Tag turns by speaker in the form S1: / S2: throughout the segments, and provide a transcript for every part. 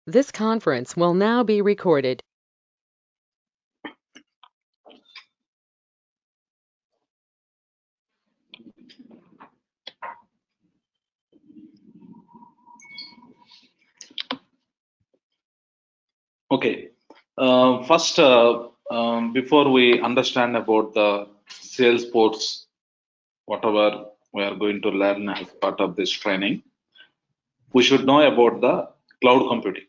S1: This conference will now be recorded.
S2: Okay. First, before we understand about the Salesforce, whatever we are going to learn as part of this training, we should know about the cloud computing.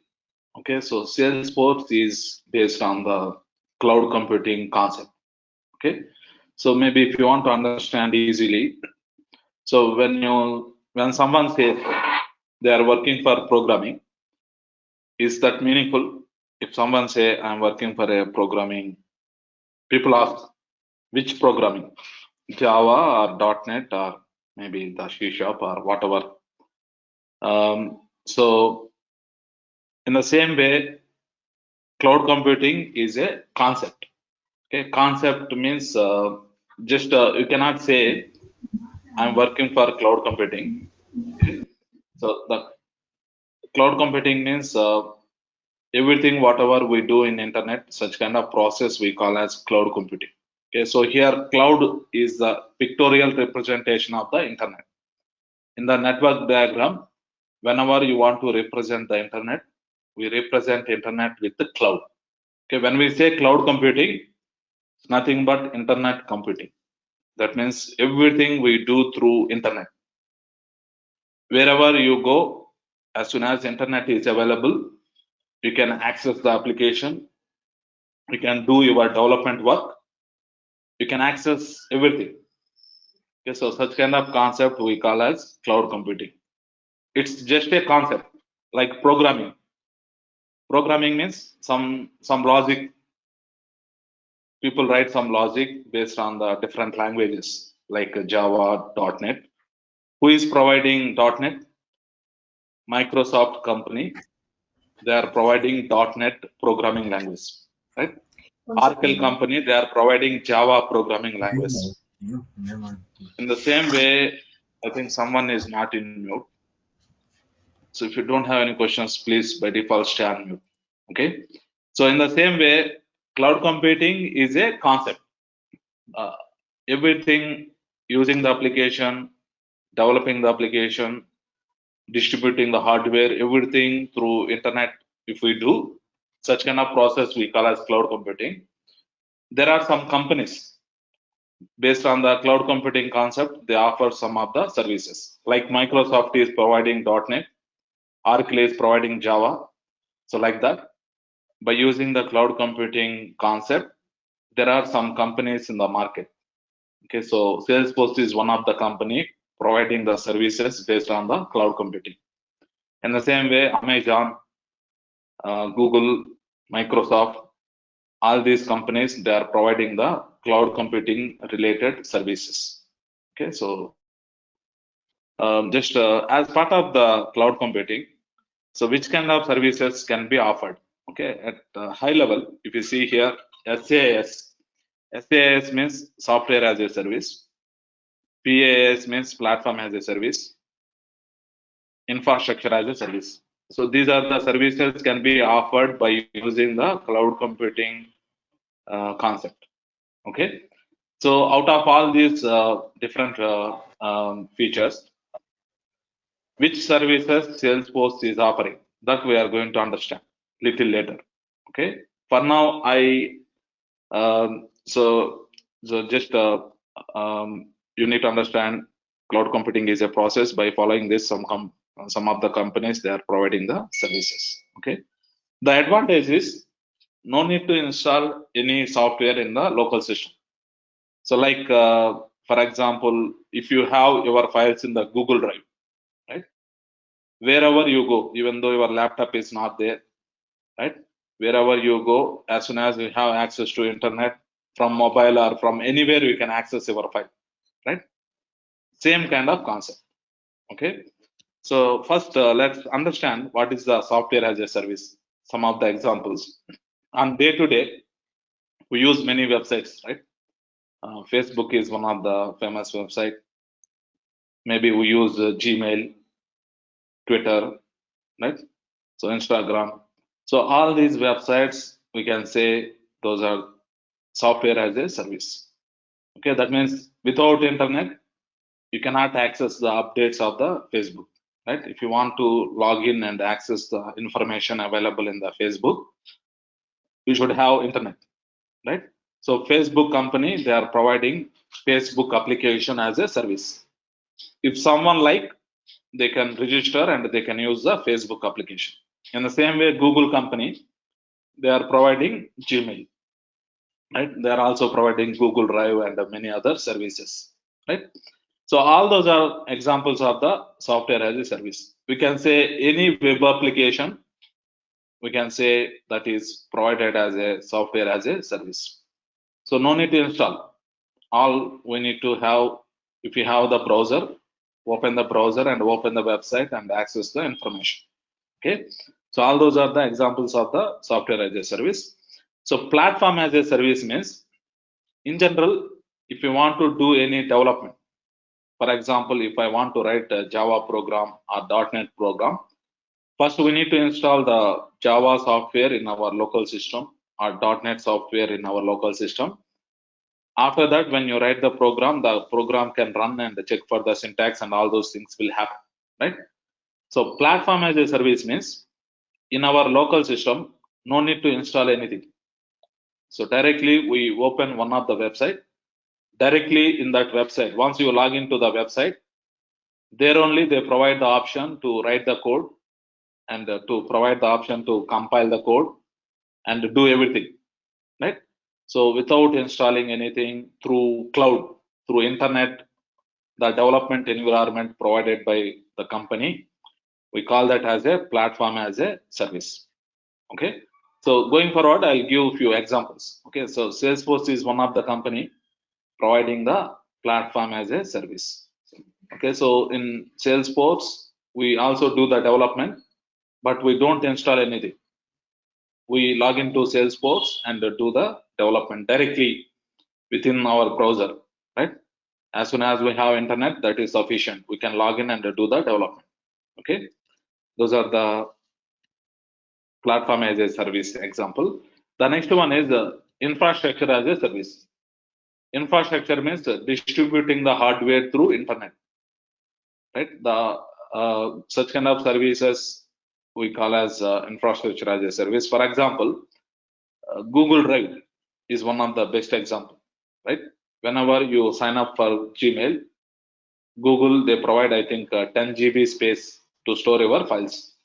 S2: Okay, so Salesforce is based on the cloud computing concept. Okay, so maybe if you want to understand easily, so when someone says they are working for programming, is that meaningful? If someone say I'm working for a programming, people ask which programming, Java or .NET or maybe the C# or whatever. So in the same way, cloud computing is a concept. Okay, concept means just you cannot say I'm working for cloud computing. Okay? So the cloud computing means everything whatever we do in internet, such kind of process we call as cloud computing. Okay, so here cloud is the pictorial representation of the internet. In the network diagram, whenever you want to represent the internet, we represent internet with the cloud. Okay, when we say cloud computing, it's nothing but internet computing. That means everything we do through internet. Wherever you go, as soon as internet is available, you can access the application, you can do your development work, you can access everything. Okay, so such kind of concept we call as cloud computing. It's just a concept like programming. Programming means some logic. People write some logic based on the different languages like Java, .NET. Who is providing .NET? Microsoft company. They are providing .NET programming language, right? Oracle company, they are providing Java programming language. In the same way, I think someone is not in mute. So if you don't have any questions, please by default stay on mute. Okay. So in the same way, cloud computing is a concept. Everything using the application, developing the application, distributing the hardware, everything through internet. If we do such kind of process, we call as cloud computing. There are some companies based on the cloud computing concept, they offer some of the services. Like Microsoft is providing .NET, Oracle is providing Java. So like that, by using the cloud computing concept, there are some companies in the market. Okay, so Salesforce is one of the company providing the services based on the cloud computing. In the same way, Amazon, Google, Microsoft, all these companies, they are providing the cloud computing related services. Okay, so just as part of the cloud computing, so which kind of services can be offered? Okay, at high level, if you see here, SaaS means software as a service. PaaS means platform as a service. Infrastructure as a service. So these are the services can be offered by using the cloud computing concept. Okay. So out of all these different features, which services Salesforce is offering, that we are going to understand little later. Okay. For now, so just you need to understand cloud computing is a process. By following this, some of the companies they are providing the services. Okay. The advantage is no need to install any software in the local system. So like for example, if you have your files in the Google Drive, right? Wherever you go, even though your laptop is not there, right? Wherever you go, as soon as you have access to internet from mobile or from anywhere, you can access your file, right? Same kind of concept. Okay. So first, let's understand what is the software as a service. Some of the examples. On day to day, we use many websites, right? Facebook is one of the famous website. Maybe we use Gmail, Twitter, right? So Instagram. So all these websites, we can say those are software as a service. Okay, that means without internet, you cannot access the updates of the Facebook, right? If you want to log in and access the information available in the Facebook, you should have internet, right? So Facebook company, they are providing Facebook application as a service. If someone like, they can register and they can use the Facebook application. In the same way, Google company, they are providing Gmail, right? They are also providing Google Drive and many other services, right? So all those are examples of the software as a service. We can say any web application, we can say that is provided as a software as a service. So no need to install. All we need to have, if you have the browser, open the browser and open the website and access the information. Okay. So all those are the examples of the software as a service. So platform as a service means, in general, if you want to do any development, for example, if I want to write a Java program or .NET program, first we need to install the Java software in our local system or .NET software in our local system. After that, when you write the program can run and check for the syntax and all those things will happen, right? So platform as a service means, in our local system, no need to install anything. So directly we open one of the website. Directly in that website, once you log into the website, there only they provide the option to write the code and to provide the option to compile the code and do everything, right? So without installing anything, through cloud, through internet, the development environment provided by the company, we call that as a platform as a service. Okay. So going forward, I'll give a few examples. Okay. So Salesforce is one of the company providing the platform as a service. Okay. So in Salesforce, we also do the development, but we don't install anything. We log into Salesforce and do the development directly within our browser, right? As soon as we have internet, that is sufficient. We can log in and do the development. Okay. Those are the platform as a service example. The next one is the infrastructure as a service. Infrastructure means distributing the hardware through internet, right? The such kind of services we call as infrastructure as a service. For example, Google Drive is one of the best example, right? Whenever you sign up for Gmail, Google, they provide, I think, 10 GB space to store your files.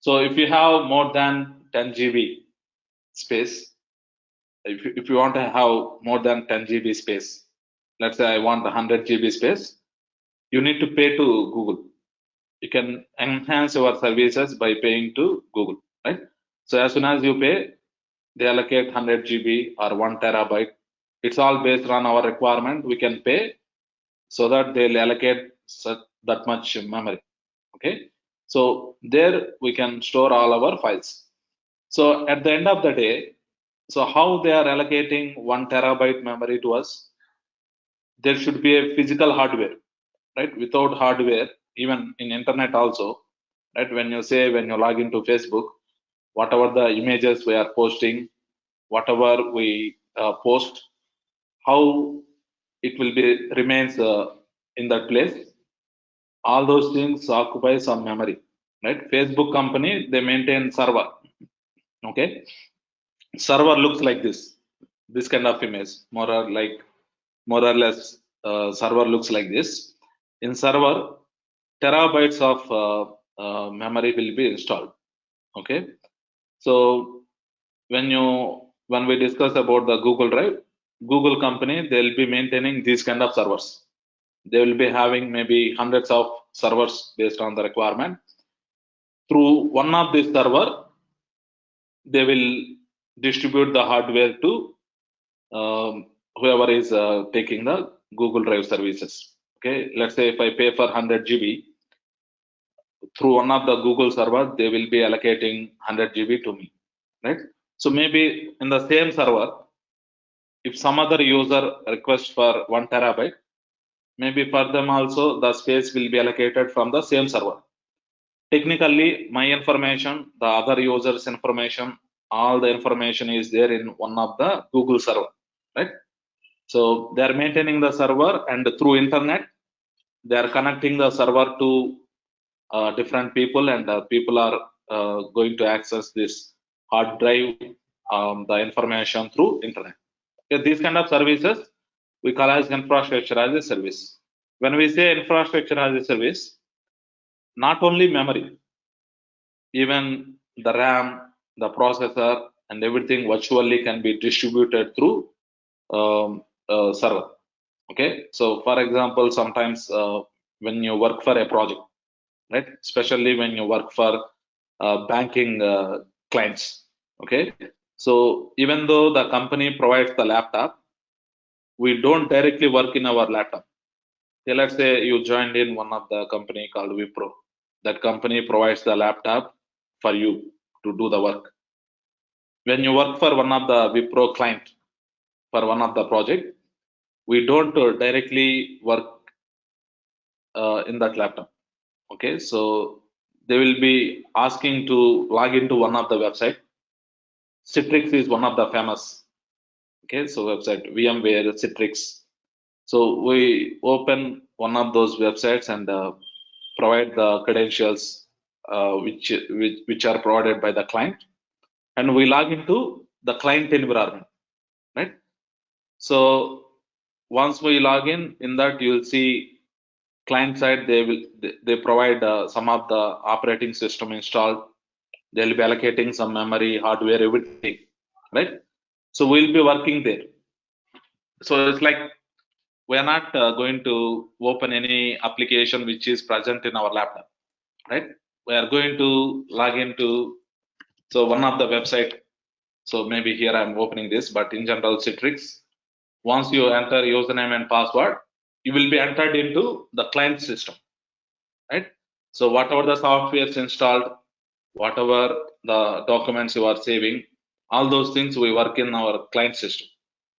S2: So if you have more than 10 GB space, if you want to have more than 10 GB space, let's say I want 100 GB space, you need to pay to Google. You can enhance your services by paying to Google, right? So as soon as you pay, they allocate 100 GB or 1 terabyte. It's all based on our requirement. We can pay so that they'll allocate that much memory. Okay. So there we can store all our files. So at the end of the day, so how they are allocating 1 terabyte memory to us? There should be a physical hardware, right? Without hardware, even in internet also, right? When you log into Facebook, whatever the images we are posting, whatever we post, how it will be remains in that place. All those things occupy some memory, right? Facebook company, they maintain server. Okay, server looks like this kind of image, more or less, server looks like this. In server, terabytes of memory will be installed. Okay, so when we discuss about the Google Drive, Google company, they'll be maintaining these kind of servers. They will be having maybe hundreds of servers based on the requirement. Through one of this server, they will distribute the hardware to whoever is taking the Google Drive services. Okay, let's say if I pay for 100 GB, through one of the Google server, they will be allocating 100 GB to me, right? So maybe in the same server, if some other user requests for 1 terabyte, maybe for them also the space will be allocated from the same server. technically my information, the other users information, all the information is there in one of the Google server, right? So they are maintaining the server, and through internet they are connecting the server to different people, and people are going to access this hard drive, the information through internet. Okay, these kind of services we call as infrastructure as a service. When we say infrastructure as a service, not only memory, even the RAM, the processor, and everything virtually can be distributed through server. Okay, so for example, sometimes when you work for a project, right, especially when you work for banking clients, okay, so even though the company provides the laptop, we don't directly work in our laptop. Okay, let's say you joined in one of the company called Wipro. That company provides the laptop for you to do the work. When you work for one of the Wipro client for one of the project, we don't directly work in that laptop. Okay, so they will be asking to log into one of the website. Citrix is one of the famous. Okay, so website VMware, Citrix. So we open one of those websites and provide the credentials which are provided by the client, and we log into the client environment, right? So once we log in that you will see client side, they provide some of the operating system installed. They'll be allocating some memory, hardware, everything, right? So we'll be working there. So it's like we are not going to open any application which is present in our laptop, right? We are going to log into one of the website. So maybe here I'm opening this, but in general, Citrix. Once you enter username and password, you will be entered into the client system, right? So whatever the software is installed, whatever the documents you are saving, all those things we work in our client system,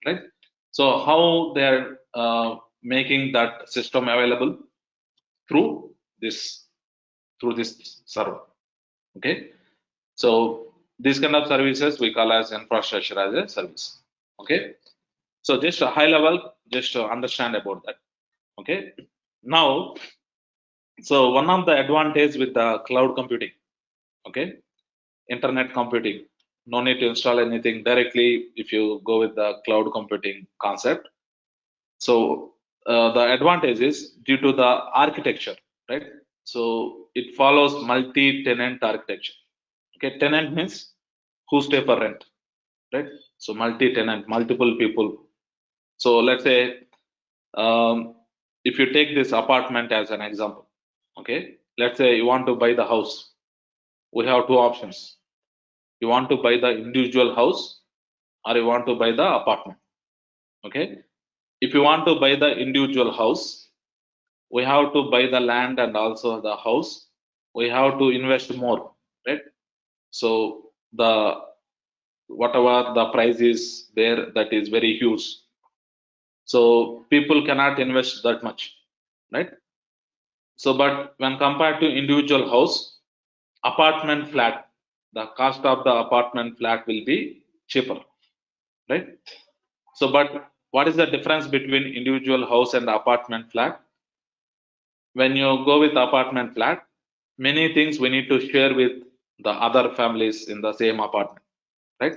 S2: right? So how they are making that system available through this server. Okay, so these kind of services we call as infrastructure as a service. Okay, so just a high level, just to understand about that. Okay, now, so one of the advantage with the cloud computing, okay, internet computing, no need to install anything directly if you go with the cloud computing concept. So the advantage is due to the architecture, right? So it follows multi-tenant architecture. Okay, tenant means who stay for rent, right? So multi-tenant, multiple people. So let's say if you take this apartment as an example, okay, let's say you want to buy the house. We have two options. You want to buy the individual house or you want to buy the apartment. Okay, if you want to buy the individual house, we have to buy the land and also the house. We have to invest more, right? So the whatever the price is there, that is very huge. So people cannot invest that much, right? So but when compared to individual house, apartment flat, the cost of the apartment flat will be cheaper, right? So but what is the difference between individual house and apartment flat? When you go with apartment flat, many things we need to share with the other families in the same apartment, right?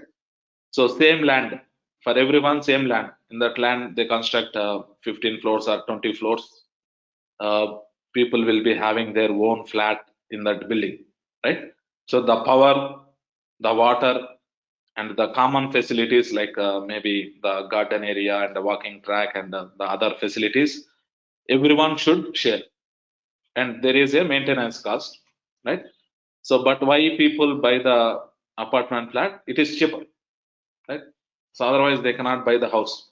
S2: So same land for everyone, same land. In that land, they construct 15 floors or 20 floors. People will be having their own flat in that building, right? So the power, the water, and the common facilities like maybe the garden area and the walking track and the other facilities, everyone should share. And there is a maintenance cost, right? So, but why people buy the apartment flat? It is cheaper, right? So otherwise they cannot buy the house,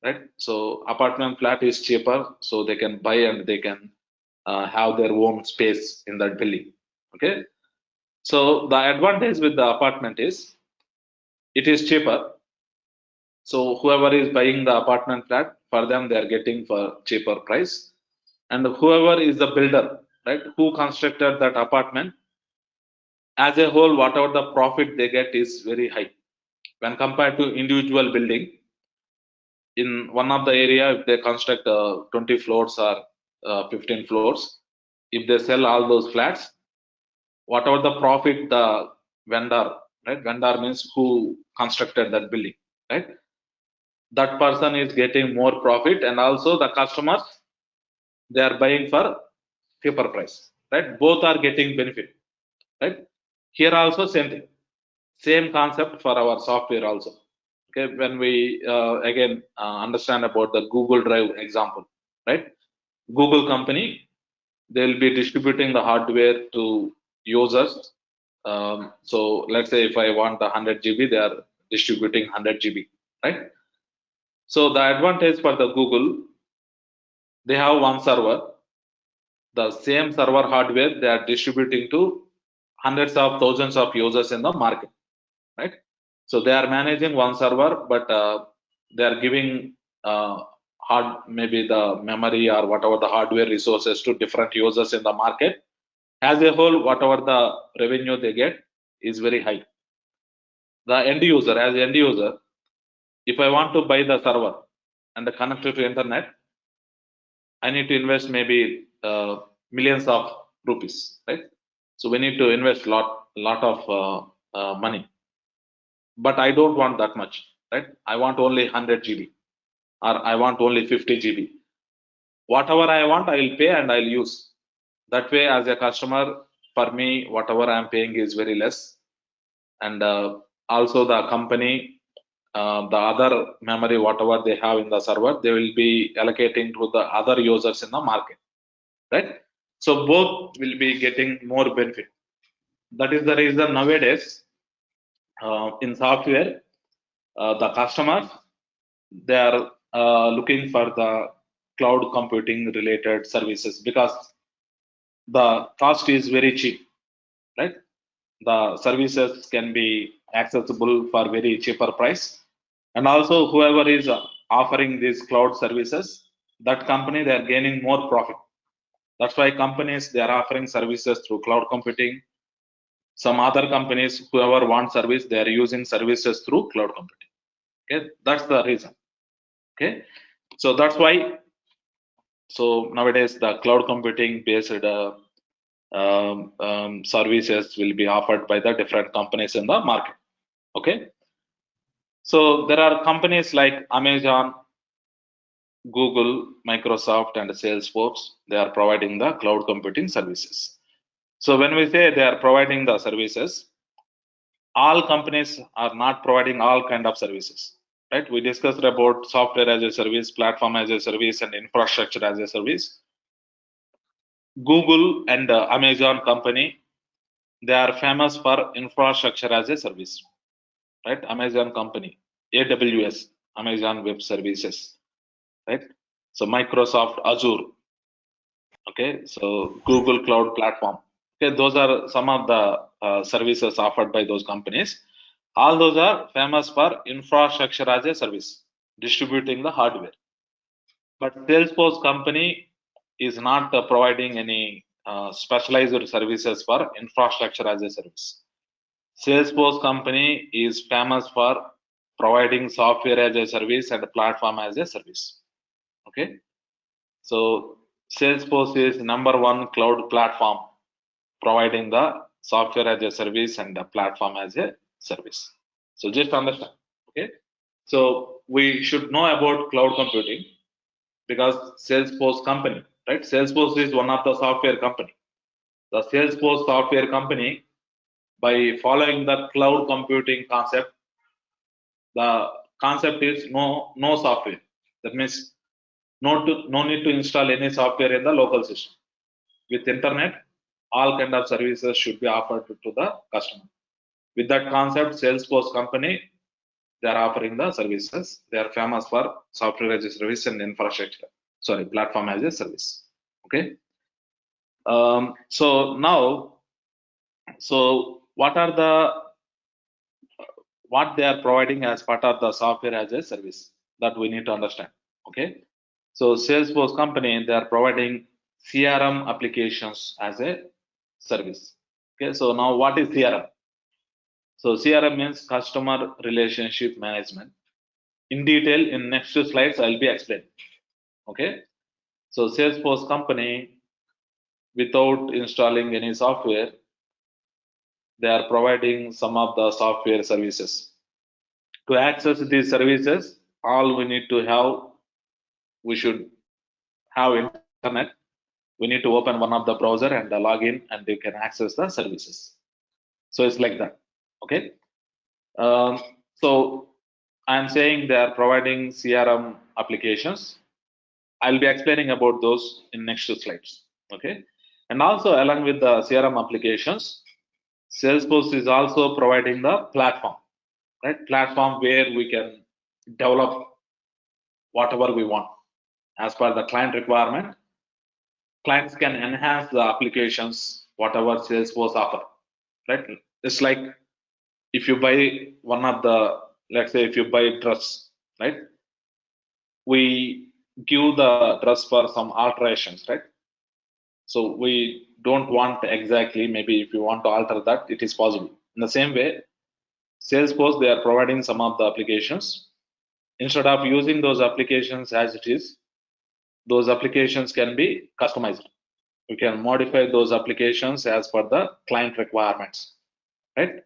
S2: right? So apartment flat is cheaper, so they can buy and they can have their own space in that building. Okay. So the advantage with the apartment is it is cheaper. So whoever is buying the apartment flat, for them they are getting for cheaper price, and whoever is the builder, right? Who constructed that apartment? As a whole, whatever the profit they get is very high when compared to individual building. In one of the area, if they construct 20 floors or 15 floors, if they sell all those flats, whatever the profit the vendor, right? Vendor means who constructed that building, right? That person is getting more profit, and also the customers, they are buying for cheaper price, right? Both are getting benefit, right? Here also same thing, same concept for our software also. Okay, when we again understand about the Google Drive example, right? Google company, they will be distributing the hardware to users. So let's say if I want 100 GB, they are distributing 100 GB, right? So the advantage for the Google, they have one server, the same server hardware they are distributing to hundreds of thousands of users in the market, right? So they are managing one server, but they are giving hard, maybe the memory or whatever the hardware resources to different users in the market. As a whole, whatever the revenue they get is very high. The end user, as end user, if I want to buy the server and connect it to internet, I need to invest maybe millions of rupees, right? So we need to invest lot of money. But I don't want that much, right? I want only 100 GB or I want only 50 GB. Whatever I want, I will pay and I'll use. That way, as a customer, for me, whatever I'm paying is very less. And also the company, the other memory, whatever they have in the server, they will be allocating to the other users in the market, right? So both will be getting more benefit. That is the reason nowadays in software, the customers, they are looking for the cloud computing related services because the cost is very cheap, right? The services can be accessible for very cheaper price, and also whoever is offering these cloud services, that company, they are gaining more profit. That's why companies, they are offering services through cloud computing. Some other companies, whoever wants service, they are using services through cloud computing. Okay, that's the reason. Okay, so that's why, so nowadays the cloud computing based services will be offered by the different companies in the market. Okay, so there are companies like Amazon, Google, Microsoft, and Salesforce. They are providing the cloud computing services. So when we say they are providing the services, all companies are not providing all kind of services, right? We discussed about software as a service, platform as a service, and infrastructure as a service. Google and Amazon company, they are famous for infrastructure as a service, right? Amazon company, AWS, Amazon Web Services, right? So Microsoft Azure, okay? So Google Cloud Platform, okay? Those are some of the services offered by those companies. All those are famous for infrastructure as a service, distributing the hardware. But Salesforce company is not providing any specialized services for infrastructure as a service. Salesforce company is famous for providing software as a service and platform as a service. Okay, so Salesforce is number one cloud platform providing the software as a service and the platform as a service. So just understand. Okay, so we should know about cloud computing because Salesforce company, right? Salesforce is one of the software company. The Salesforce software company, by following the cloud computing concept, the concept is no software. That means no need to install any software in the local system. With internet, all kind of services should be offered to the customer. With that concept, Salesforce company, they are offering the services. They are famous for software as a service and infrastructure. Sorry, platform as a service. Okay. So now, so what are the what they are providing as part of the software as a service that we need to understand. Okay. So Salesforce company, they are providing CRM applications as a service. Okay, so now what is CRM? So CRM means customer relationship management. In detail, in next two slides, I'll be explaining. Okay, so Salesforce company, without installing any software, they are providing some of the software services. To access these services, all we need to have, we should have internet. We need to open one of the browser and log in, and you can access the services. So it's like that. Okay. So I'm saying they are providing CRM applications. I'll be explaining about those in next two slides. Okay. And also along with the CRM applications, Salesforce is also providing the platform, right? Platform where we can develop whatever we want as per the client requirement. Clients can enhance the applications whatever Salesforce offer, right? It's like if you buy one of the, let's say if you buy dress, right? We give the dress for some alterations, right? So we don't want exactly, maybe if you want to alter that, it is possible. In the same way, Salesforce, they are providing some of the applications. Instead of using those applications as it is, those applications can be customized. We can modify those applications as per the client requirements, right?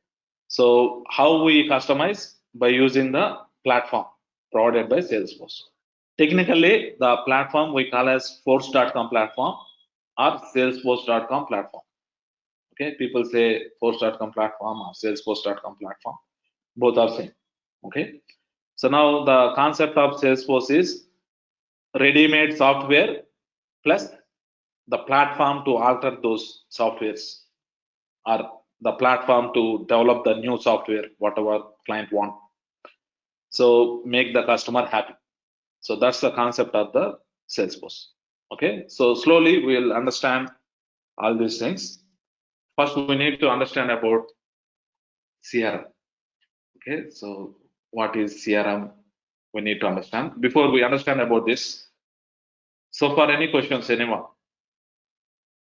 S2: So how we customize? By using the platform provided by Salesforce. Technically, the platform we call as Force.com platform or Salesforce.com platform. Okay, people say Force.com platform or Salesforce.com platform. Both are same. Okay, so now the concept of Salesforce is ready-made software plus the platform to alter those softwares, or the platform to develop the new software, whatever client want. So make the customer happy. So that's the concept of the Salesforce. Okay, so slowly we'll understand all these things. First, we need to understand about CRM. Okay, so what is CRM? We need to understand. Before we understand about this, so far any questions, anyone?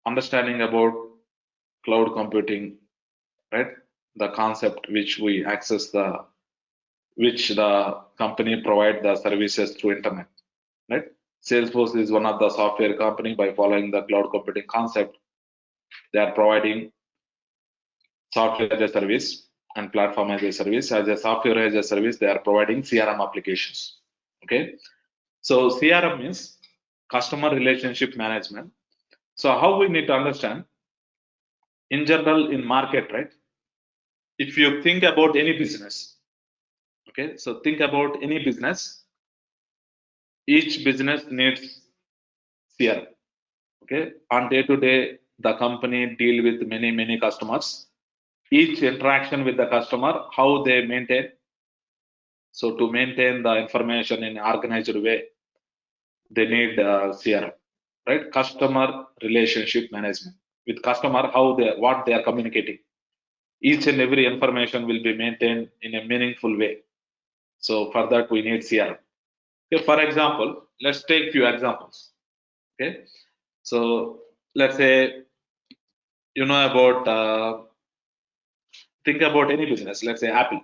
S2: Understanding about cloud computing, right? The concept which we access the, which the company provide the services through internet, right? Salesforce is one of the software company. By following the cloud computing concept, they are providing software as a service and platform as a service. As a software as a service, they are providing CRM applications. Okay, so CRM means customer relationship management. So how we need to understand in general in market, right? If you think about any business, okay, so think about any business, each business needs CRM. Okay, on day to day, the company deal with many customers. Each interaction with the customer, how they maintain. So to maintain the information in organized way, they need CRM, right? Customer relationship management. With customer, how they, what they are communicating. Each and every information will be maintained in a meaningful way. So for that, we need CRM. Okay, for example, let's take few examples. Okay, so let's say you know about think about any business. Let's say Apple,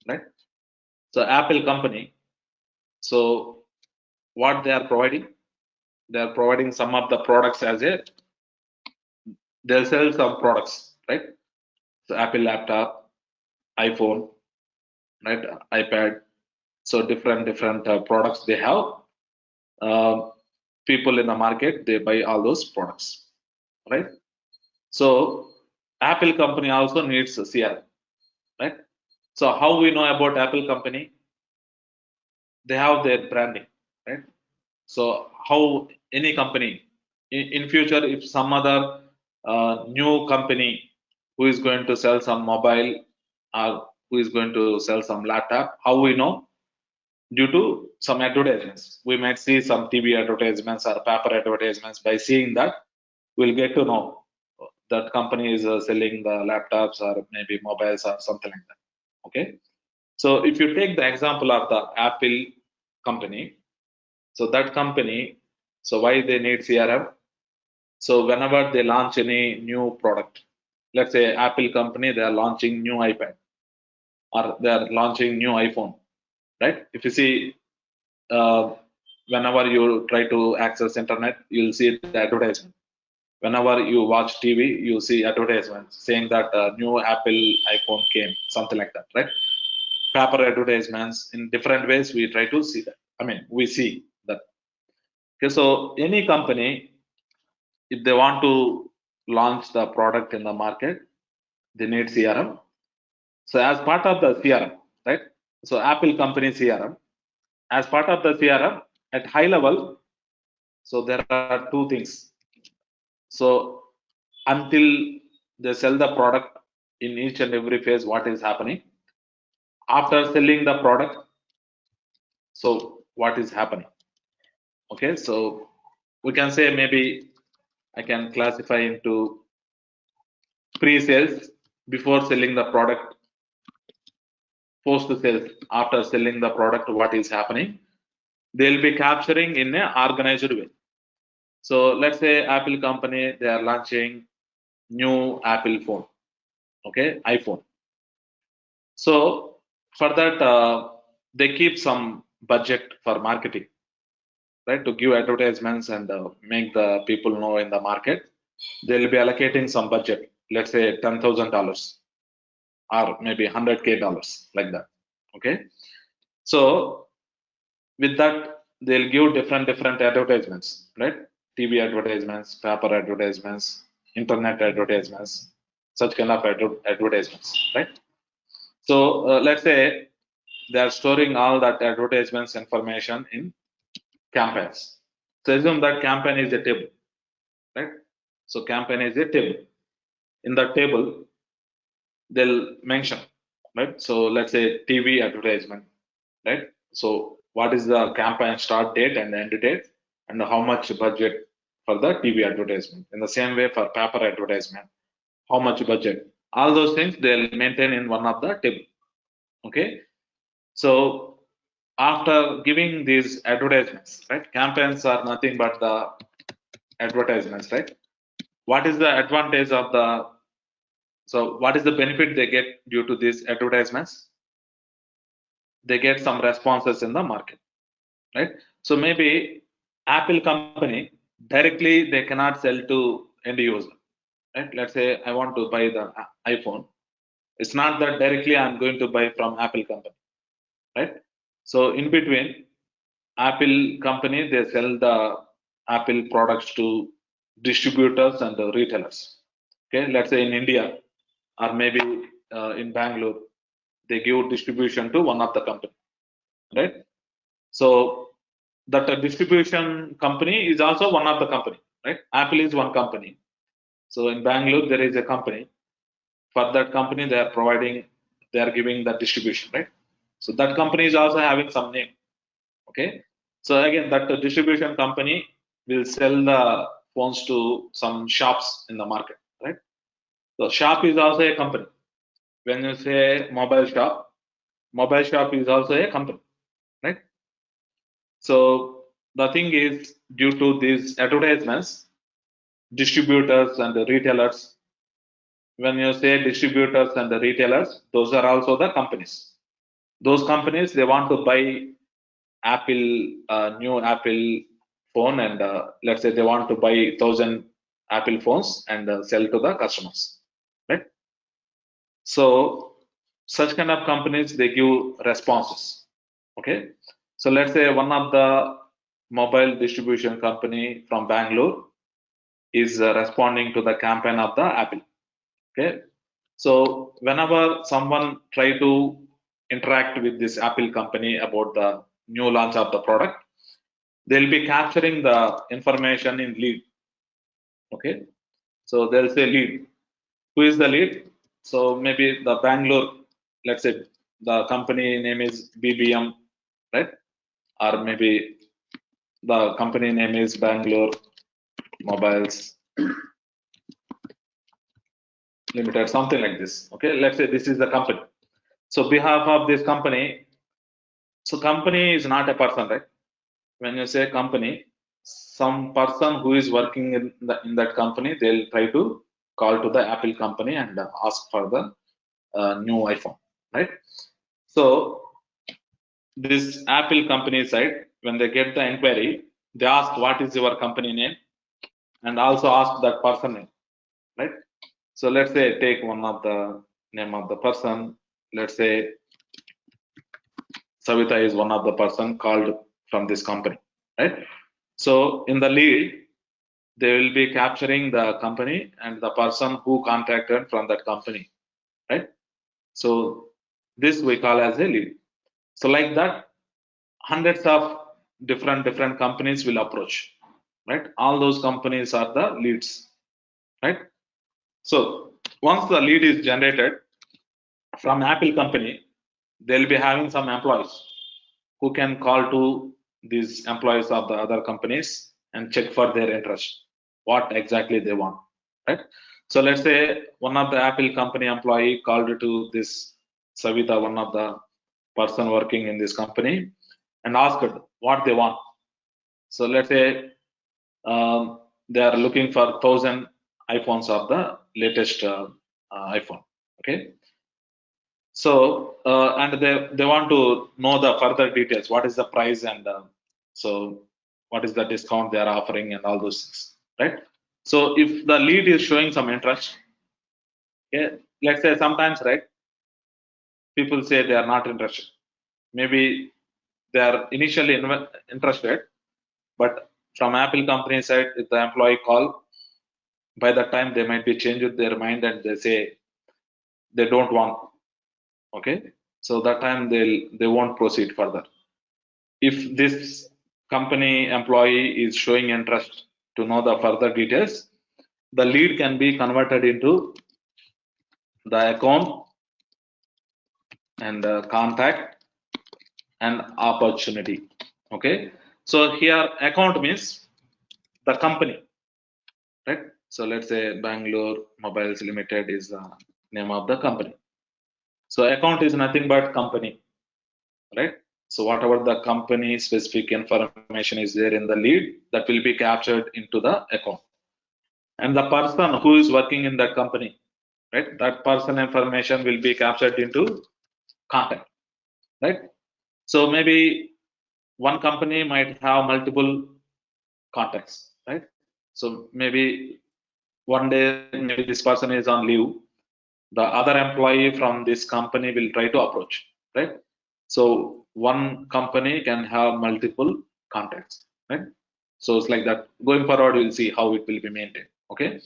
S2: right? So Apple company. So what they are providing? They are providing some of the products as a, they'll sell some products, right? So Apple laptop, iPhone, right? iPad. So different products they have. People in the market, they buy all those products, right? So Apple company also needs a CRM, right? So how we know about Apple company? They have their branding, right? So how any company in future, if some other new company who is going to sell some mobile or who is going to sell some laptop, how we know? Due to some advertisements. We might see some TV advertisements or paper advertisements. By seeing that, we'll get to know that company is selling the laptops or maybe mobiles or something like that. Okay. So if you take the example of the Apple company, so that company, so why they need CRM? So whenever they launch any new product, let's say Apple company, they are launching new iPad or they are launching new iPhone, right? If you see, whenever you try to access internet, you'll see the advertisement. Whenever you watch TV, you see advertisements saying that new Apple iPhone came, something like that, right? Paper advertisements in different ways. We try to see that. I mean, we see that. Okay, so any company, if they want to launch the product in the market, they need CRM. So as part of the CRM, right? So Apple company CRM, as part of the CRM at high level, so there are two things. So until they sell the product in each and every phase, what is happening? After selling the product, so what is happening? Okay, so we can say maybe I can classify into pre-sales, before selling the product, post sales, after selling the product, what is happening? They'll be capturing in an organized way. So let's say Apple company, they are launching new Apple phone, okay, iPhone. So for that, they keep some budget for marketing, right, to give advertisements and make the people know in the market. They'll be allocating some budget, let's say $10,000 or maybe $100K, like that. Okay, so with that, they'll give different advertisements, right? TV advertisements, paper advertisements, internet advertisements, such kind of advertisements, right? So let's say they are storing all that advertisements information in campaigns. So assume that campaign is a table, right? So campaign is a table. In the table, they'll mention, right? So let's say TV advertisement, right? So what is the campaign start date and end date, and how much budget for the TV advertisement? In the same way for paper advertisement, how much budget? All those things they'll maintain in one of the table. Okay. So after giving these advertisements, right? Campaigns are nothing but the advertisements, right? What is the advantage of the, so what is the benefit they get due to these advertisements? They get some responses in the market, right? So maybe Apple company directly they cannot sell to end user, right? Let's say I want to buy the iPhone. It's not that directly I'm going to buy from Apple company, right? So in between, Apple company they sell the Apple products to distributors and the retailers. Okay, let's say in India or maybe in Bangalore, they give distribution to one of the company, right? So that distribution company is also one of the company, right? Apple is one company. So in Bangalore there is a company. For that company they are providing, they are giving the distribution, right? So that company is also having some name. Okay. So again, that distribution company will sell the phones to some shops in the market, right? So shop is also a company. When you say mobile shop is also a company, right? So the thing is, due to these advertisements, distributors and the retailers, when you say distributors and the retailers, those are also the companies. Those companies, they want to buy Apple, new Apple phone, and let's say they want to buy 1,000 Apple phones and sell to the customers, right? So such kind of companies, they give responses. Okay. So let's say one of the mobile distribution company from Bangalore is responding to the campaign of the Apple. Okay. So whenever someone try to interact with this Apple company about the new launch of the product, they'll be capturing the information in lead. Okay. So they'll say lead. Who is the lead? So maybe the Bangalore, let's say the company name is BBM, right? Or maybe the company name is Bangalore Mobiles Limited, something like this. Okay, let's say this is the company. So behalf of this company, so company is not a person, right? When you say company, some person who is working in that company, they'll try to call to the Apple company and ask for the new iPhone, right? So this Apple company side, when they get the inquiry, they ask what is your company name and also ask that person name, right? So let's say take one of the name of the person. Let's say Savita is one of the person called from this company, right? So in the lead, they will be capturing the company and the person who contacted from that company, right? So this we call as a lead. So like that, hundreds of different companies will approach, right? All those companies are the leads, right? So once the lead is generated from Apple company, they'll be having some employees who can call to these employees of the other companies and check for their interest, what exactly they want, right? So let's say one of the Apple company employee called to this Savita, one of the person working in this company, and asked what they want. So let's say they are looking for 1,000 iPhones of the latest iPhone. Okay. So and they want to know the further details. What is the price and so what is the discount they are offering and all those things, right? So if the lead is showing some interest, okay, let's say sometimes, right, people say they are not interested. Maybe they are initially interested, but from Apple company side, if the employee call, by the time they might be changed their mind and they say they don't want. Okay, so that time they won't proceed further. If this company employee is showing interest to know the further details, the lead can be converted into the account and contact and opportunity. Okay, so here account means the company, right? So let's say Bangalore Mobiles Limited is the name of the company. So account is nothing but company, right? So whatever the company specific information is there in the lead, that will be captured into the account. And the person who is working in that company, right? That person information will be captured into contact, right? So maybe one company might have multiple contacts, right? So maybe one day, maybe this person is on leave, the other employee from this company will try to approach, right? So one company can have multiple contacts, right? So it's like that. Going forward, we'll see how it will be maintained. Okay.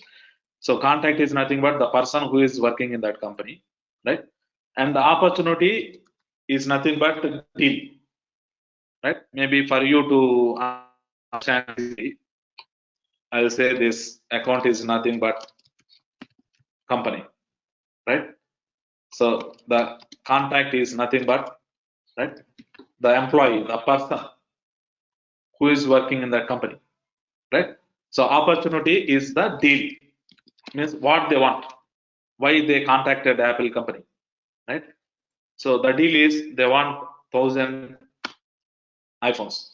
S2: So contact is nothing but the person who is working in that company, right? And the opportunity is nothing but deal, right? Maybe for you to understand, I'll say this account is nothing but company, right? So the contact is nothing but, right, the employee, the person who is working in that company, right? So opportunity is the deal, means what they want, why they contacted the Apple company, right? So the deal is they want 1,000 iPhones.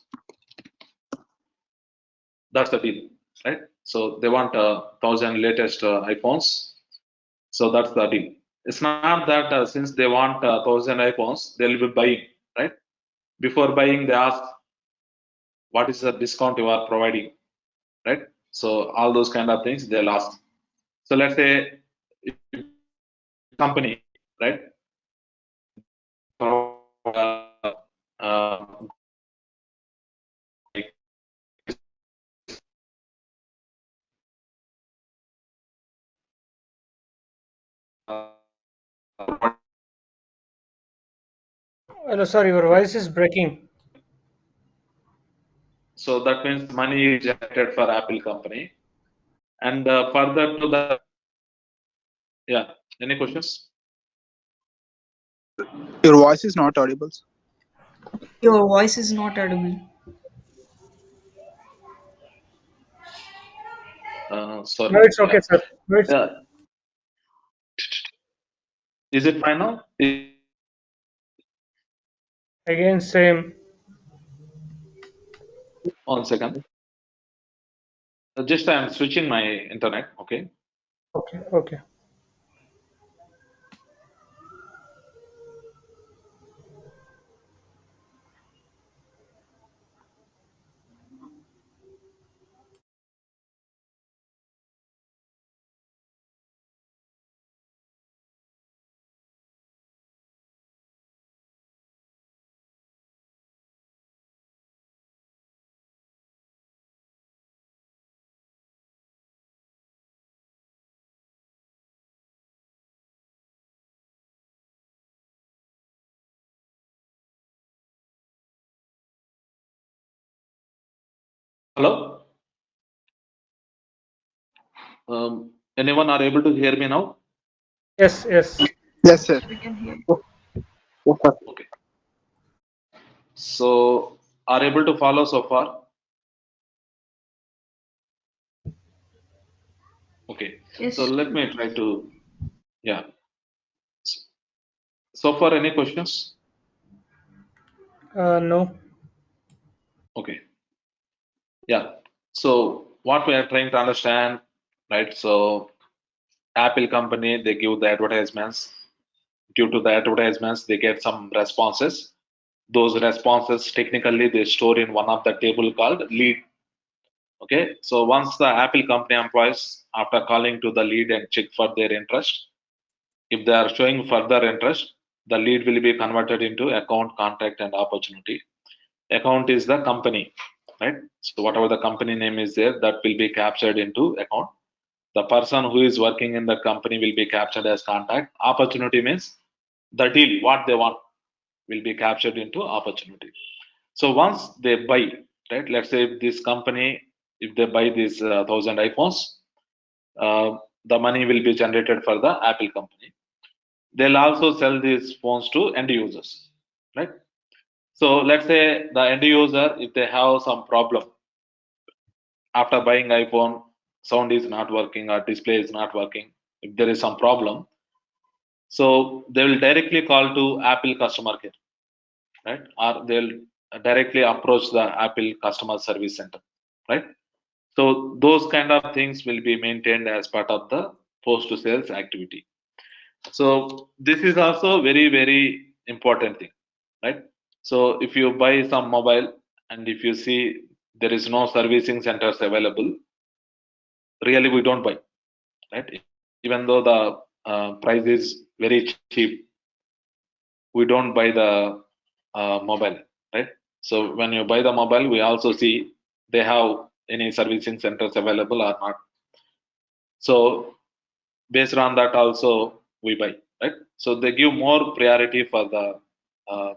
S2: That's the deal, right? So they want 1,000 latest iPhones. So that's the deal. It's not that since they want 1,000 iPhones, they'll be buying, right? Before buying, they ask what is the discount you are providing, right? So all those kind of things they'll ask. So let's say company, right? Uh,
S3: Hello, sorry, your voice is breaking.
S2: so that means money is generated for Apple company. And further to the, yeah, any questions?
S4: Your voice is not audible.
S5: Your voice is not audible.
S2: Sorry.
S3: No, it's okay,
S2: Yeah.
S3: sir. No, it's
S2: Yeah. Is it fine now?
S3: again same.
S2: 1 second. Just I'm switching my internet. Okay.
S3: Okay, okay.
S2: Hello. Anyone are able to hear me now?
S3: Yes, yes.
S4: Yes, sir.
S5: We can hear.
S4: Yes, sir.
S2: Okay. So are able to follow so far? Okay.
S5: Yes.
S2: So let me try to, yeah. So far, any questions?
S3: No.
S2: Okay. Yeah. So what we are trying to understand, right? So Apple company, they give the advertisements. Due to the advertisements, they get some responses. Those responses, technically, they store in one of the table called lead. Okay. So once the Apple company employees, after calling to the lead and check for their interest, if they are showing further interest, the lead will be converted into account, contact, and opportunity. Account is the company, right? So whatever the company name is there, that will be captured into account. The person who is working in the company will be captured as contact. Opportunity means the deal, what they want, will be captured into opportunity. So once they buy, right? Let's say if this company, if they buy these 1,000 iPhones, the money will be generated for the Apple company. They'll also sell these phones to end users, right? So let's say the end user, if they have some problem after buying iPhone, sound is not working or display is not working, if there is some problem, so they will directly call to Apple customer care, right? Or they'll directly approach the Apple customer service center, right? So those kind of things will be maintained as part of the post sales activity. So this is also very, very important thing, right? So if you buy some mobile and if you see there is no servicing centers available, really we don't buy, right? Even though the price is very cheap, we don't buy the mobile, right? So when you buy the mobile, we also see they have any servicing centers available or not. So based on that also we buy, right? So they give more priority for the uh,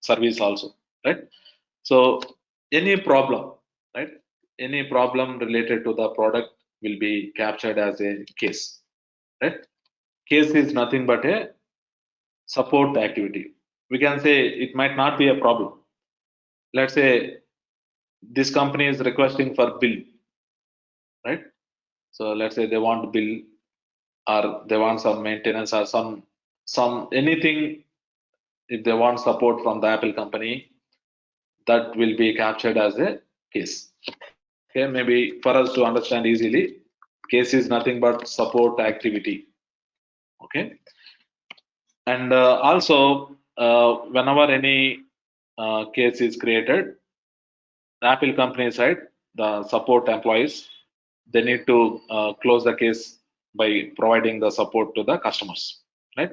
S2: service also, right? So any problem, right? Any problem related to the product will be captured as a case, right? Case is nothing but a support activity. We can say it might not be a problem. Let's say this company is requesting for bill, right? So let's say they want bill or they want some maintenance or some anything. If they want support from the Apple company, that will be captured as a case. Okay, maybe for us to understand easily, case is nothing but support activity. Okay, and also whenever any case is created, the Apple company side, the support employees, they need to close the case by providing the support to the customers, right?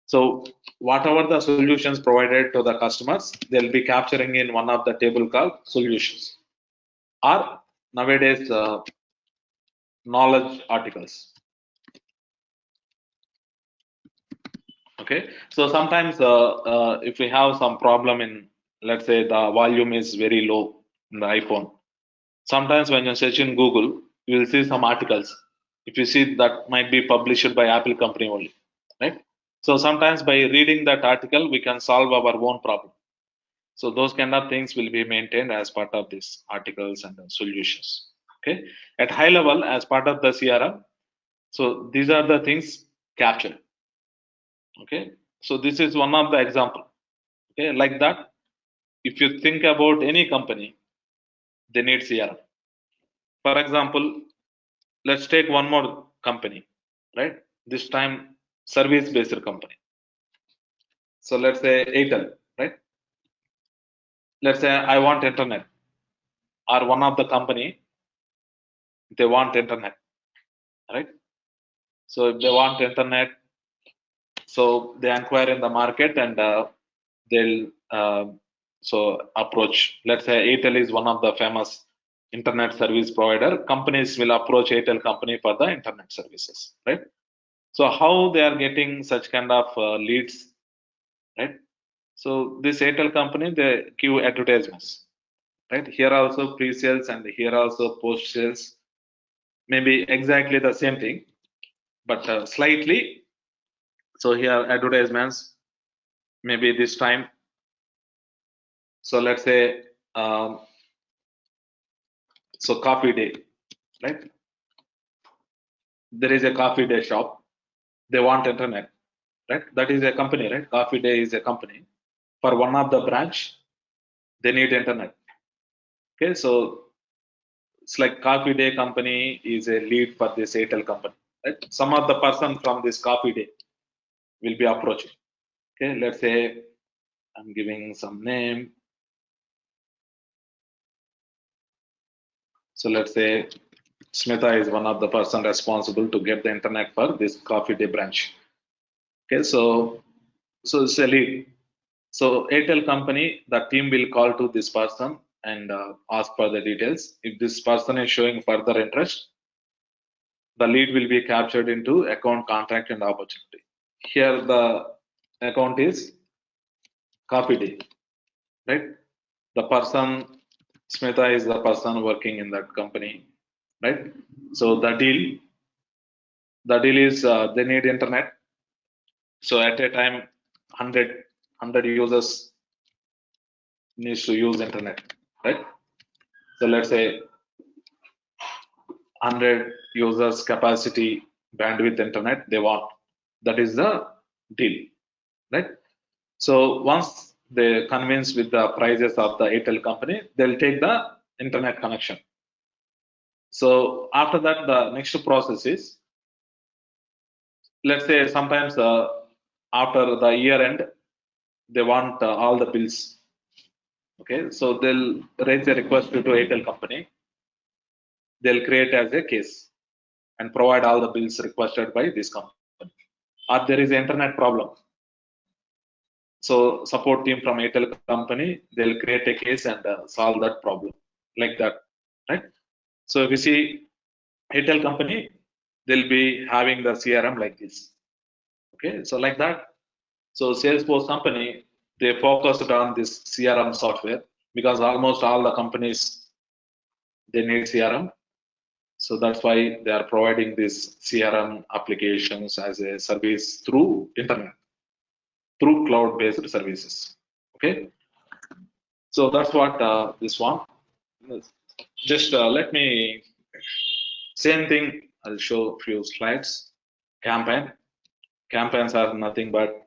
S2: So whatever the solutions provided to the customers, they'll be capturing in one of the table called solutions, or nowadays knowledge articles. Okay, so sometimes if we have some problem in, let's say the volume is very low in the iPhone, sometimes when you search in Google, you will see some articles. If you see that might be published by Apple company only, right? So sometimes by reading that article, we can solve our own problem. So those kind of things will be maintained as part of these articles and the solutions. Okay, at high level, as part of the CRM, so these are the things captured. Okay, so this is one of the example. Okay, like that, if you think about any company, they need CRM. For example, let's take one more company, right? This time service-based company. So let's say Airtel, right? Let's say I want internet, or one of the company, they want internet, right? So if they want internet, so they inquire in the market and they'll so approach. Let's say Airtel is one of the famous internet service provider. Companies will approach Airtel company for the internet services, right? So how they are getting such kind of leads, right? So this Airtel company, they give advertisements, right? Here also pre-sales and here also post-sales, maybe exactly the same thing, but slightly. So here advertisements, maybe this time. So let's say, so coffee day, right? There is a coffee day shop. They want internet, right? That is a company, right? Coffee day is a company. For one of the branch, they need internet. Okay, so it's like coffee day company is a lead for this Airtel company, right? Some of the person from this coffee day will be approaching. Okay, let's say I'm giving some name. So let's say Smita is one of the person responsible to get the internet for this coffee day branch. Okay, so it's a lead. So Airtel company, the team will call to this person and ask for the details. If this person is showing further interest, the lead will be captured into account, contact, and opportunity. Here the account is coffee day, right? The person, Smita is the person working in that company, right? So the deal is they need internet. So at a time, 100 users needs to use internet, right? So let's say 100 users capacity bandwidth internet they want. That is the deal, right? So once they convince with the prices of the Airtel company, they'll take the internet connection. So after that, the next process is, let's say sometimes after the year end, they want all the bills. Okay, so they'll raise a request to Airtel company. They'll create as a case and provide all the bills requested by this company. Or there is an internet problem. So support team from Airtel company, they'll create a case and solve that problem like that, right? So if you see Airtel company, they'll be having the CRM like this. Okay, so like that. So Salesforce company, they focused on this CRM software because almost all the companies, they need CRM. So that's why they are providing this CRM applications as a service through internet, through cloud-based services. Okay, so that's what this one. Just let me, same thing. I'll show a few slides. Campaign. Campaigns are nothing but,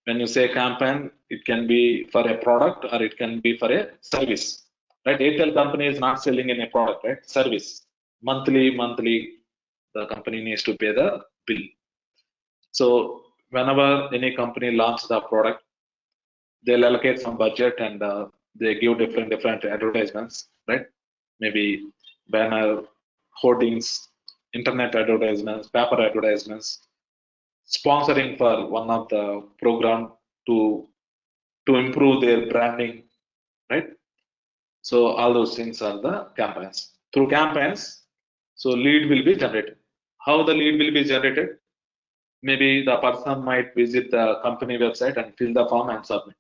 S2: when you say campaign, it can be for a product or it can be for a service, right? Airtel company is not selling any product, right? Service. Monthly, the company needs to pay the bill. So whenever any company launches the product, they'll allocate some budget and they give different advertisements, right? Maybe banner, hoardings, internet advertisements, paper advertisements, sponsoring for one of the program to improve their branding, right? So all those things are the campaigns. Through campaigns, so lead will be generated. How the lead will be generated? Maybe the person might visit the company website and fill the form and submit.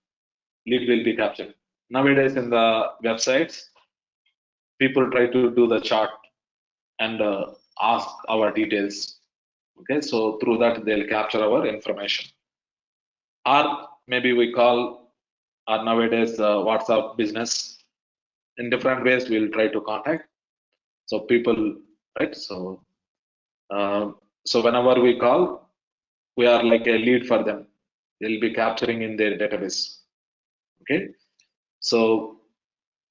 S2: Lead will be captured. Nowadays in the websites, people try to do the chart and ask our details. Okay, so through that they'll capture our information. Or maybe we call, or nowadays WhatsApp business. In different ways we'll try to contact. So people, right? So whenever we call, we are like a lead for them. They'll be capturing in their database. Okay, so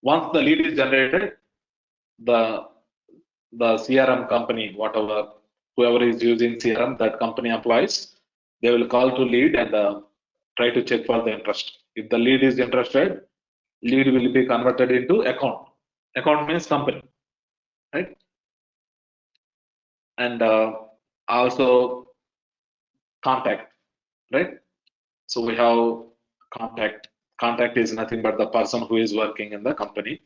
S2: once the lead is generated, the the CRM company, whoever is using CRM, that company employees, they will call to lead and try to check for the interest. If the lead is interested, lead will be converted into account. Account means company, right? And also contact, right? So we have contact. Contact is nothing but the person who is working in the company.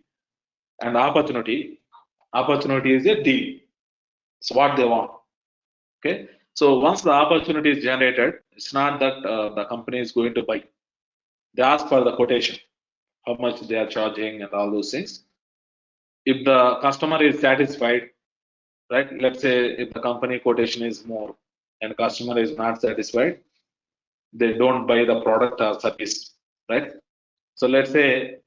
S2: And opportunity is a deal. So what they want. Okay. So once the opportunity is generated, it's not that the company is going to buy. They ask for the quotation, how much they are charging and all those things. If the customer is satisfied, right? Let's say if the company quotation is more and customer is not satisfied, they don't buy the product or service, right? So let's say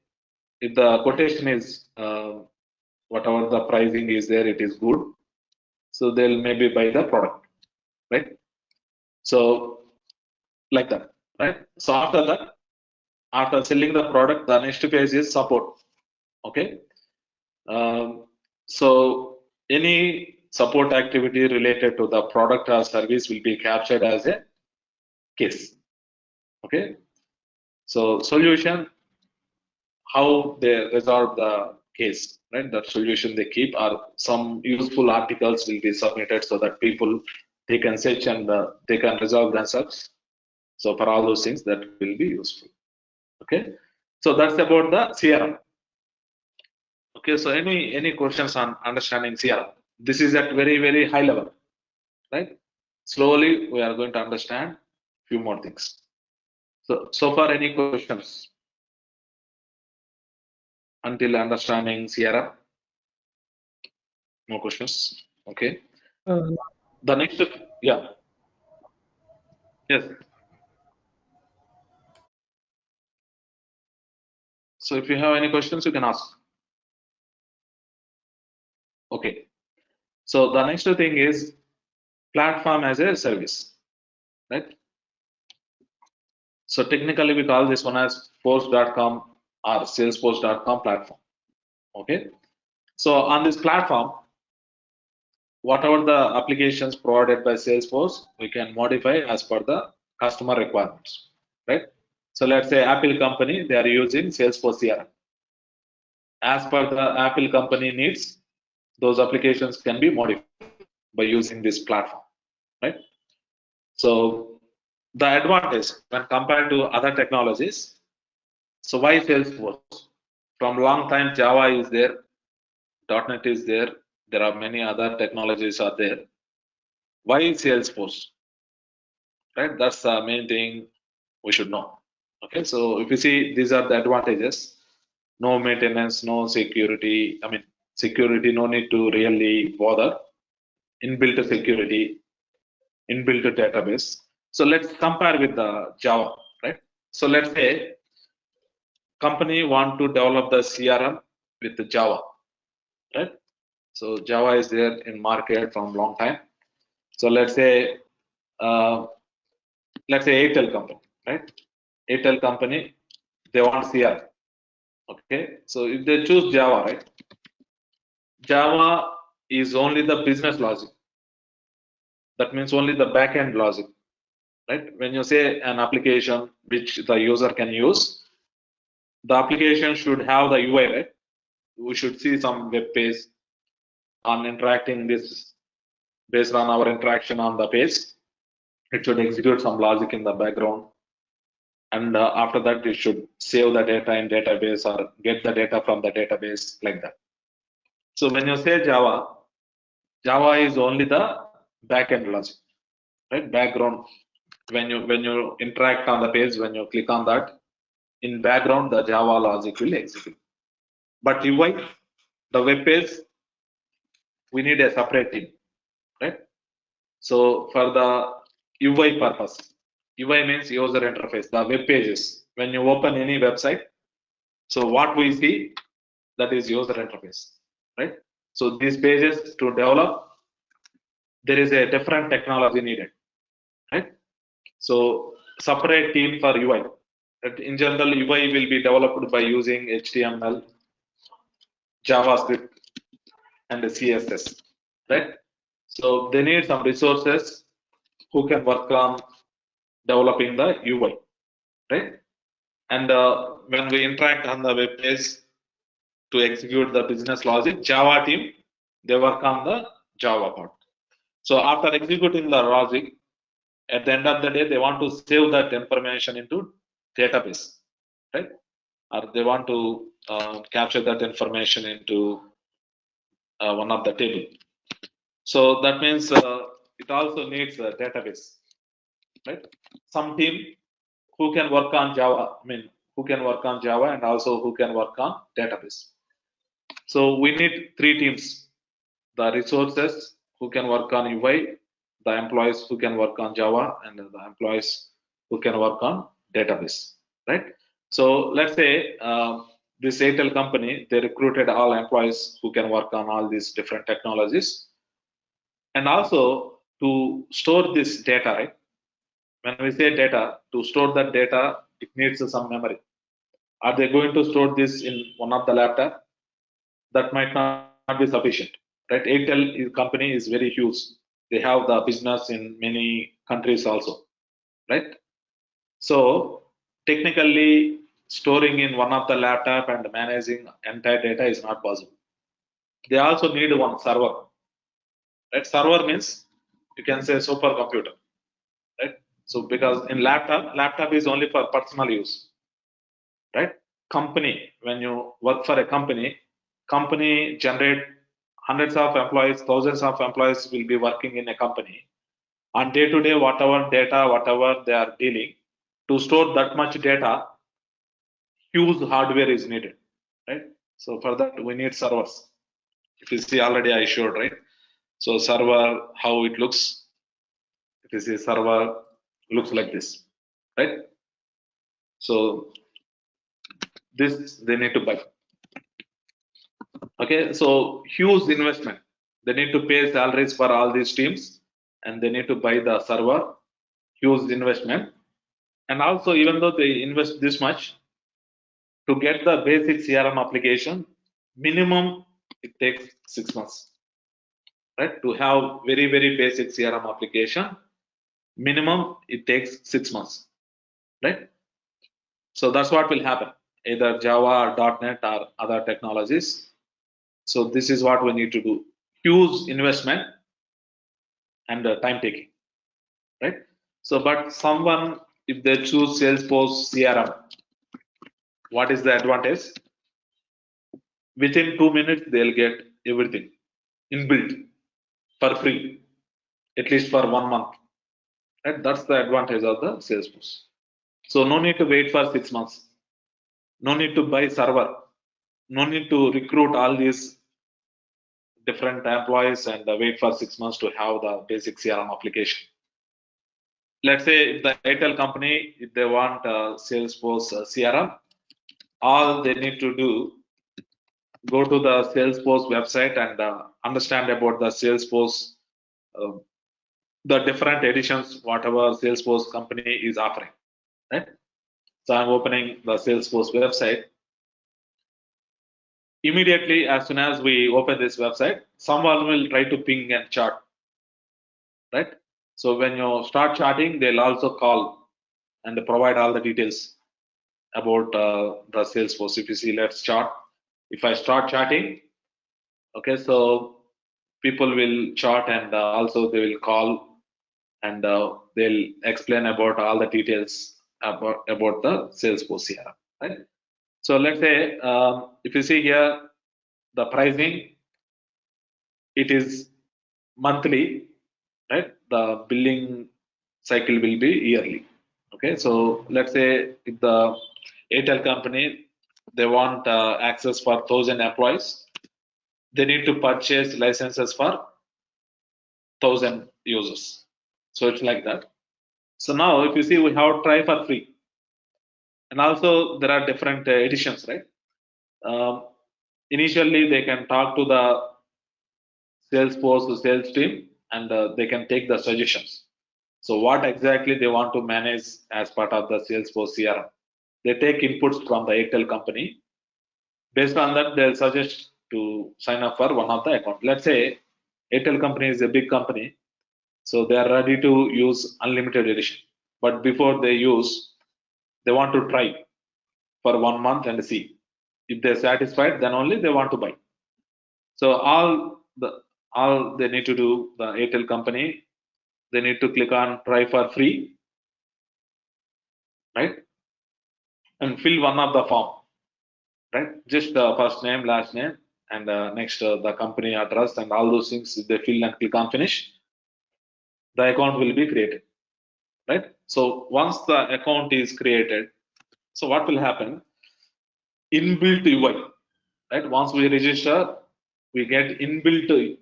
S2: if the quotation is whatever the pricing is there, it is good. So they'll maybe buy the product, right? So like that, right? So after that, after selling the product, the next phase is support. Okay. So any support activity related to the product or service will be captured as a case. Okay. So solution, how they resolve the case, right? That solution they keep, or some useful articles will be submitted so that people they can search and they can resolve themselves. So for all those things that will be useful. Okay. So that's about the CRM. Okay. So any questions on understanding CRM? This is at very high level, right? Slowly we are going to understand few more things. So far any questions until understanding CRM? No questions. Okay. The next, yeah. Yes. So if you have any questions, you can ask. Okay. So the next thing is platform as a service, right? So technically we call this one as force.com or salesforce.com platform. Okay. So on this platform, whatever the applications provided by Salesforce, we can modify as per the customer requirements, right? So let's say Apple company, they are using Salesforce CRM. As per the Apple company needs, those applications can be modified by using this platform, right? So the advantage when compared to other technologies, so why Salesforce? From long time Java is there, .NET is there, there are many other technologies are there. Why Salesforce? Right, that's the main thing we should know. Okay, so if you see, these are the advantages. No maintenance, no security. I mean, security, no need to really bother. Inbuilt security, inbuilt database. So let's compare with the Java, right? So let's say company want to develop the CRM with the Java, right? So Java is there in market from long time. So let's say Airtel company, right? Airtel company, they want CRM. Okay, so if they choose Java, right? Java is only the business logic. That means only the backend logic, right? When you say an application which the user can use, the application should have the UI, right? We should see some web page on interacting this based on our interaction on the page. It should execute some logic in the background. And after that, it should save the data in database or get the data from the database like that. So when you say Java, Java is only the backend logic, right? Background. When you interact on the page, when you click on that, in background the Java logic will execute. But UI, the web page, we need a separate team, right? So for the UI purpose, UI means user interface, the web pages. When you open any website, so what we see, that is user interface, right? So these pages to develop, there is a different technology needed, right? So separate team for UI. In general, UI will be developed by using HTML, JavaScript, and CSS. right? So they need some resources who can work on developing the UI, right? And when we interact on the web page to execute the business logic, Java team, they work on the Java part. So after executing the logic, at the end of the day, they want to save that information into database, right? Or they want to capture that information into one of the table. So that means it also needs a database, right? Some team who can work on Java, who can work on Java and also who can work on database. So we need three teams: the resources who can work on UI, the employees who can work on Java, and the employees who can work on database, right? So let's say this Airtel company, they recruited all employees who can work on all these different technologies, and also to store this data, right? When we say data, to store that data, it needs some memory. Are they going to store this in one of the laptop? That might not be sufficient, right? Airtel company is very huge. They have the business in many countries also, right? So technically, storing in one of the laptop and managing entire data is not possible. They also need one server, right? Server means you can say supercomputer, right? So because in laptop is only for personal use, right? Company, when you work for a company generate hundreds of employees, thousands of employees will be working in a company. On day to day, whatever data, whatever they are dealing, to store that much data, huge hardware is needed, right? So for that, we need servers. If you see already, I showed, right? So server, how it looks. If you see server, looks like this, right? So this they need to buy. Okay, so huge investment. They need to pay salaries for all these teams, and they need to buy the server. Huge investment, and also even though they invest this much to get the basic CRM application, minimum it takes 6 months, right? To have very basic CRM application, minimum it takes 6 months, right? So that's what will happen, either Java or .NET or other technologies. So this is what we need to do. Huge investment and time taking, right? So, but someone, if they choose Salesforce CRM, what is the advantage? Within 2 minutes, they'll get everything inbuilt for free, at least for 1 month. Right? That's the advantage of the Salesforce. So no need to wait for 6 months. No need to buy server. No need to recruit all these different employees and wait for 6 months to have the basic CRM application. Let's say if the Airtel company, if they want Salesforce CRM, all they need to do, go to the Salesforce website and understand about the Salesforce, the different editions, whatever Salesforce company is offering, right? So I'm opening the Salesforce website. Immediately, as soon as we open this website, someone will try to ping and chat, right? So when you start chatting, they'll also call and provide all the details about the Salesforce. If you see, let's chat. If I start chatting, okay, so people will chat and also they will call and they'll explain about all the details about the Salesforce CRM, right? So let's say if you see here the pricing, it is monthly, right? The billing cycle will be yearly. Okay, so let's say if the Airtel company, they want access for 1,000 employees, they need to purchase licenses for 1,000 users. So it's like that. So now if you see, we have try for free, and also there are different editions, right? Initially they can talk to the Salesforce sales team and they can take the suggestions. So what exactly they want to manage as part of the Salesforce CRM. They take inputs from the Airtel company. Based on that, they'll suggest to sign up for one of the account. Let's say Airtel company is a big company, so they are ready to use unlimited edition. But before they use, they want to try for 1 month and see. If they're satisfied, then only they want to buy. So all they need to do, the Airtel company, they need to click on try for free, right? And fill one of the form, right? Just first name, last name, and next the company address and all those things. If they fill and click on finish, the account will be created, right? So once the account is created, so what will happen? Inbuilt UI, right? Once we register, we get inbuilt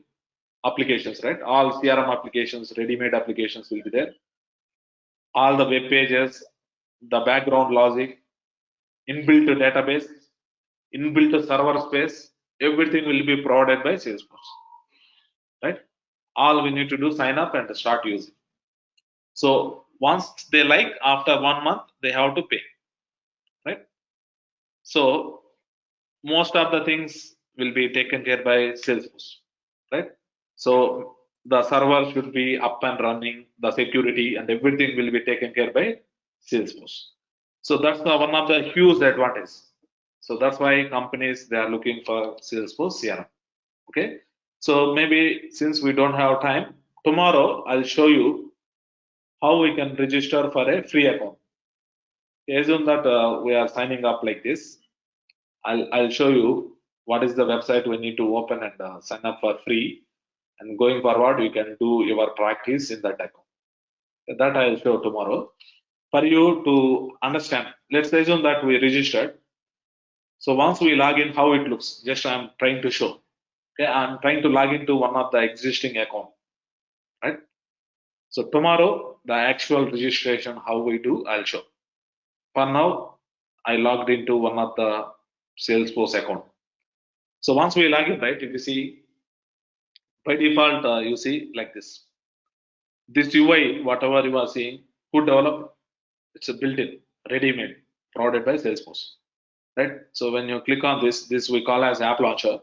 S2: applications, right? All CRM applications, ready-made applications will be there. All the web pages, the background logic, inbuilt database, inbuilt server space, everything will be provided by Salesforce, right? All we need to do, sign up and start using. So once they like, after 1 month, they have to pay, right? So most of the things will be taken care by Salesforce, right? So the server should be up and running, the security and everything will be taken care by Salesforce. So that's one of the huge advantage. So that's why companies, they are looking for Salesforce CRM. Okay. So maybe since we don't have time, tomorrow I'll show you how we can register for a free account. Assume that we are signing up like this. I'll show you what is the website we need to open and sign up for free. And going forward, you can do your practice in that account. That I'll show tomorrow. For you to understand, let's assume that we registered. So once we log in, how it looks, just I'm trying to show. Okay, I'm trying to log into one of the existing account, right? So tomorrow, the actual registration, how we do, I'll show. For now, I logged into one of the Salesforce account. So once we log in, right, if you see, by default, you see like this. This UI, whatever you are seeing, who developed? It's a built-in, ready-made, provided by Salesforce, right? So when you click on this we call as App Launcher.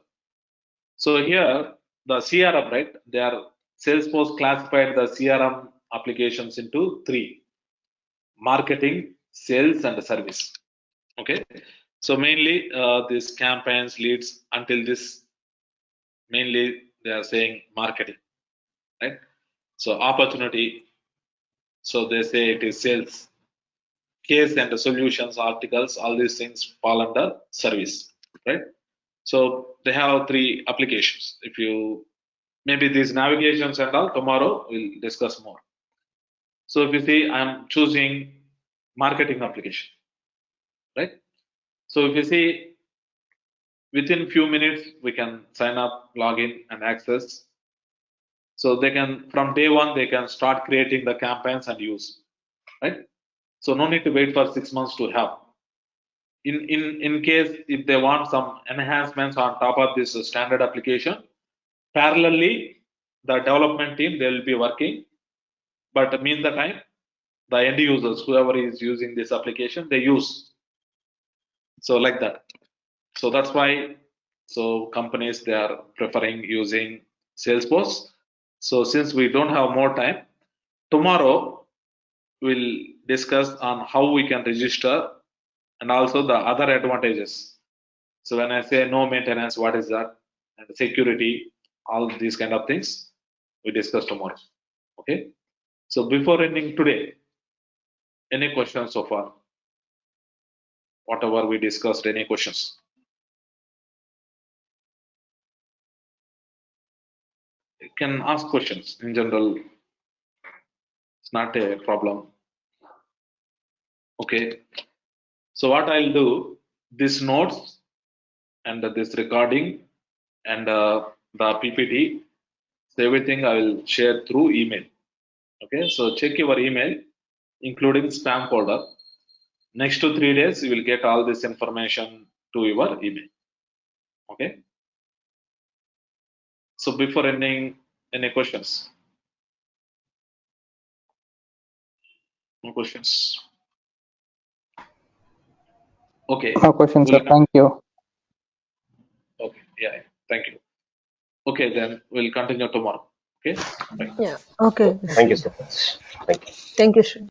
S2: So here, the CRM, right? They are Salesforce classified the CRM applications into three: marketing, sales, and service. Okay. So mainly these campaigns, leads, until this, mainly they are saying marketing, right? So opportunity, so they say it is sales. Case and solutions, articles, all these things fall under service, right? So they have three applications. If you, maybe these navigations and all, tomorrow we'll discuss more. So if you see, I'm choosing marketing application, right? So if you see, within few minutes, we can sign up, log in and access. So they can, from day one, they can start creating the campaigns and use, right? So no need to wait for 6 months to have. In case if they want some enhancements on top of this standard application, parallelly, the development team, they will be working. But mean the time, the end users, whoever is using this application, they use. So like that. So that's why, so companies, they are preferring using Salesforce. So since we don't have more time, tomorrow we'll discuss on how we can register and also the other advantages. So when I say no maintenance, what is that? And security, all these kind of things we discuss tomorrow. Okay. So before ending today, any questions so far? Whatever we discussed, any questions? You can ask questions in general. It's not a problem. Okay. So what I'll do, this notes and this recording and the PPT, so everything I will share through email. Okay. So check your email, including spam folder. Next to 3 days, you will get all this information to your email. Okay. So before ending, any questions? No questions. Okay.
S4: No questions, sir. Thank you.
S2: Okay. Yeah. Thank you. Okay, then we'll continue tomorrow. Okay. Bye.
S4: Yeah. Okay.
S6: Thank you so much. Thank you.
S4: Thank you, Sri.